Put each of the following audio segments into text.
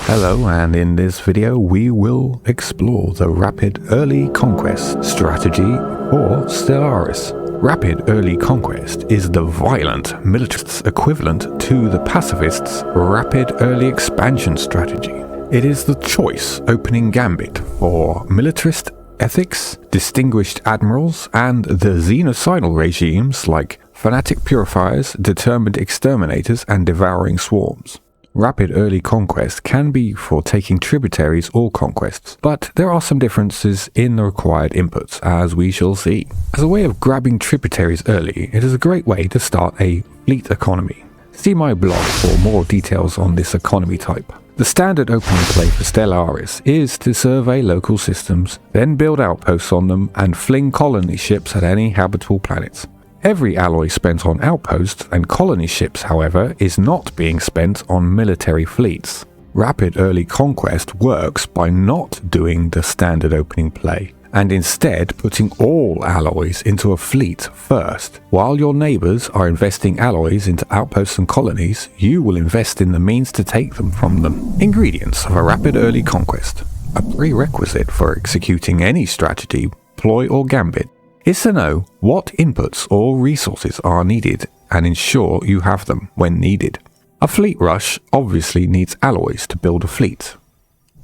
Hello, and in this video we will explore the Rapid Early Conquest strategy for Stellaris. Rapid Early Conquest is the violent militarists' equivalent to the pacifists' Rapid Early Expansion strategy. It is the choice opening gambit for militarist ethics, distinguished admirals, and the xenocidal regimes like fanatic purifiers, determined exterminators, and devouring swarms. Rapid Early Conquest can be for taking tributaries or conquests, but there are some differences in the required inputs, as we shall see. As a way of grabbing tributaries early, it is a great way to start a fleet economy. See my blog for more details on this economy type. The standard opening play for Stellaris is to survey local systems, then build outposts on them and fling colony ships at any habitable planets. Every alloy spent on outposts and colony ships, however, is not being spent on military fleets. Rapid Early Conquest works by not doing the standard opening play, and instead putting all alloys into a fleet first. While your neighbours are investing alloys into outposts and colonies, you will invest in the means to take them from them. Ingredients of a Rapid Early Conquest. A prerequisite for executing any strategy, ploy or gambit is to know what inputs or resources are needed and ensure you have them when needed. A fleet rush obviously needs alloys to build a fleet.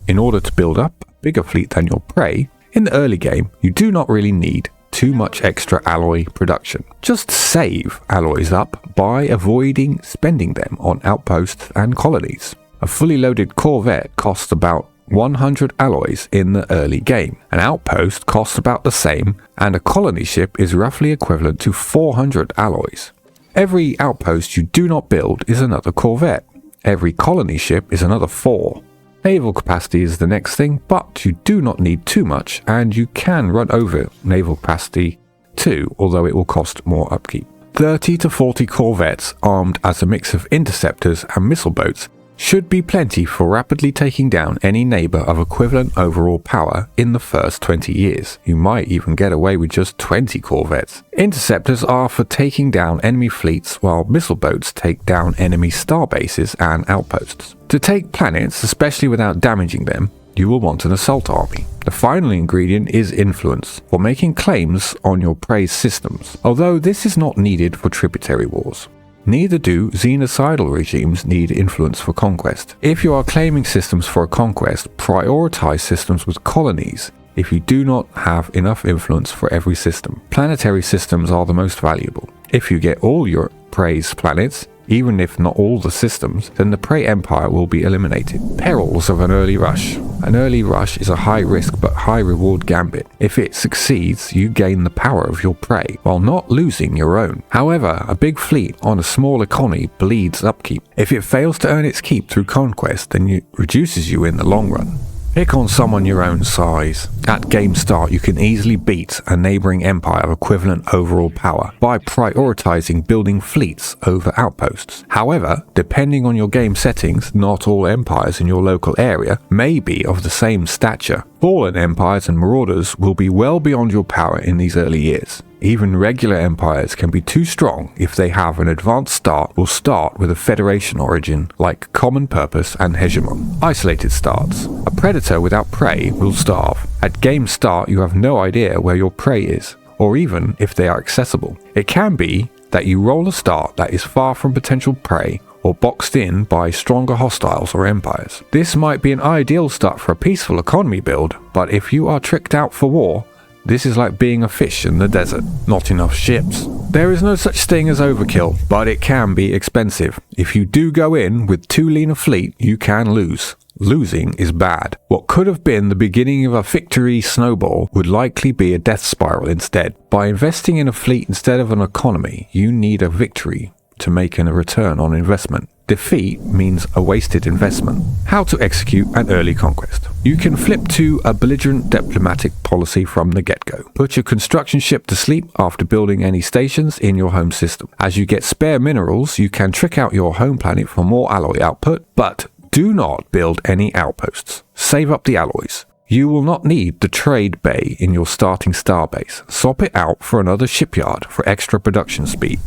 In order to build up a bigger fleet than your prey, in the early game you do not really need too much extra alloy production. Just save alloys up by avoiding spending them on outposts and colonies. A fully loaded corvette costs about 100 alloys in the early game. An outpost costs about the same, and a colony ship is roughly equivalent to 400 alloys. Every outpost you do not build is another corvette. Every colony ship is another 4. Naval capacity is the next thing, but you do not need too much, and you can run over naval capacity too, although it will cost more upkeep. 30 to 40 corvettes armed as a mix of interceptors and missile boats should be plenty for rapidly taking down any neighbour of equivalent overall power in the first 20 years. You might even get away with just 20 corvettes. Interceptors are for taking down enemy fleets, while missile boats take down enemy starbases and outposts. To take planets, especially without damaging them, you will want an assault army. The final ingredient is influence, for making claims on your prey's systems, although this is not needed for tributary wars. Neither do xenocidal regimes need influence for conquest. If you are claiming systems for a conquest, prioritize systems with colonies if you do not have enough influence for every system. Planetary systems are the most valuable. If you get all your prey's planets, even if not all the systems, then the prey empire will be eliminated. Perils of an early rush. An early rush is a high risk but high reward gambit. If it succeeds, you gain the power of your prey, while not losing your own. However, a big fleet on a small economy bleeds upkeep. If it fails to earn its keep through conquest, then it reduces you in the long run. Pick on someone your own size. At game start, you can easily beat a neighbouring empire of equivalent overall power by prioritising building fleets over outposts. However, depending on your game settings, not all empires in your local area may be of the same stature. Fallen empires and marauders will be well beyond your power in these early years. Even regular empires can be too strong if they have an advanced start or start with a federation origin like common purpose and hegemon. Isolated starts. A predator without prey will starve. At game start you have no idea where your prey is, or even if they are accessible. It can be that you roll a start that is far from potential prey or boxed in by stronger hostiles or empires. This might be an ideal start for a peaceful economy build, but if you are tricked out for war, this is like being a fish in the desert. Not enough ships. There is no such thing as overkill, but it can be expensive. If you do go in with too lean a fleet, you can lose. Losing is bad. What could have been the beginning of a victory snowball would likely be a death spiral instead. By investing in a fleet instead of an economy, you need a victory to make a return on investment. Defeat means a wasted investment. How to execute an early conquest. You can flip to a belligerent diplomatic policy from the get-go. Put your construction ship to sleep after building any stations in your home system. As you get spare minerals, you can trick out your home planet for more alloy output, but do not build any outposts. Save up the alloys. You will not need the trade bay in your starting starbase. Swap it out for another shipyard for extra production speed.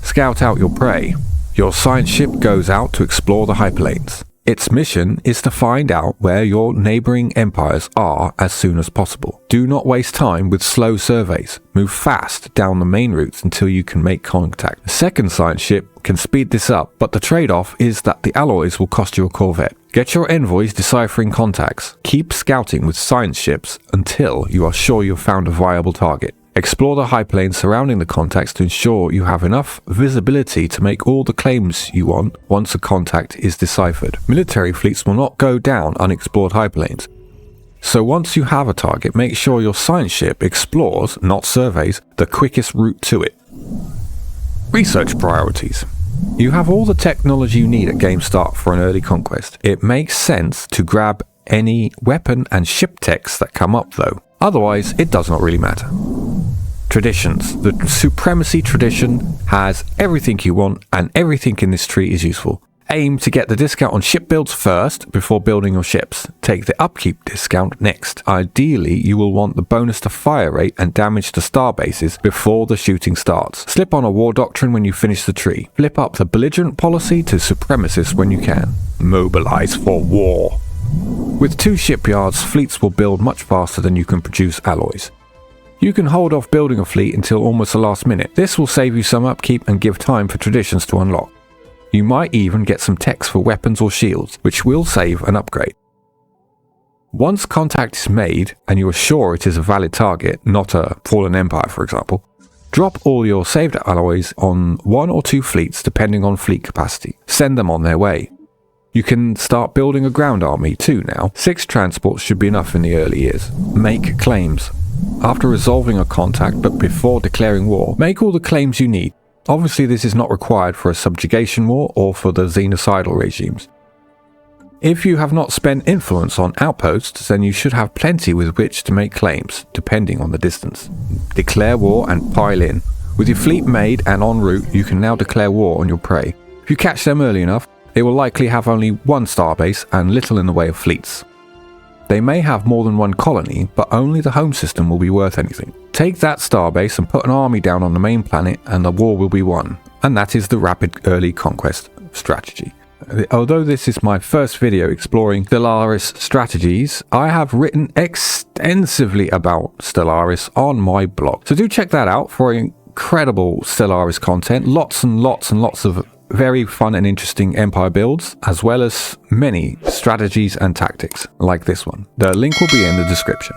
Scout out your prey. Your science ship goes out to explore the hyperlanes. Its mission is to find out where your neighbouring empires are as soon as possible. Do not waste time with slow surveys. Move fast down the main routes until you can make contact. The second science ship can speed this up, but the trade-off is that the alloys will cost you a corvette. Get your envoys deciphering contacts. Keep scouting with science ships until you are sure you've found a viable target. Explore the high plains surrounding the contacts to ensure you have enough visibility to make all the claims you want once a contact is deciphered. Military fleets will not go down unexplored high plains. So once you have a target, make sure your science ship explores, not surveys, the quickest route to it. Research priorities. You have all the technology you need at game start for an early conquest. It makes sense to grab any weapon and ship techs that come up though. Otherwise, it does not really matter. Traditions. The Supremacy tradition has everything you want, and everything in this tree is useful. Aim to get the discount on ship builds first before building your ships. Take the upkeep discount next. Ideally, you will want the bonus to fire rate and damage to star bases before the shooting starts. Slip on a war doctrine when you finish the tree. Flip up the belligerent policy to supremacist when you can. Mobilize for war. With 2 shipyards, fleets will build much faster than you can produce alloys. You can hold off building a fleet until almost the last minute. This will save you some upkeep and give time for traditions to unlock. You might even get some techs for weapons or shields, which will save an upgrade. Once contact is made, and you are sure it is a valid target, not a fallen empire for example, drop all your saved alloys on 1 or 2 fleets depending on fleet capacity. Send them on their way. You can start building a ground army too now. 6 transports should be enough in the early years. Make claims. After resolving a contact but before declaring war, make all the claims you need. Obviously this is not required for a subjugation war or for the xenocidal regimes. If you have not spent influence on outposts, then you should have plenty with which to make claims, depending on the distance. Declare war and pile in. With your fleet made and en route, you can now declare war on your prey. If you catch them early enough, they will likely have only 1 starbase and little in the way of fleets. They may have more than 1 colony, but only the home system will be worth anything. Take that starbase and put an army down on the main planet and the war will be won. And that is the rapid early conquest strategy. Although this is my first video exploring Stellaris strategies, I have written extensively about Stellaris on my blog. So do check that out for incredible Stellaris content, lots and lots and lots of very fun and interesting empire builds, as well as many strategies and tactics like this one. The link will be in the description.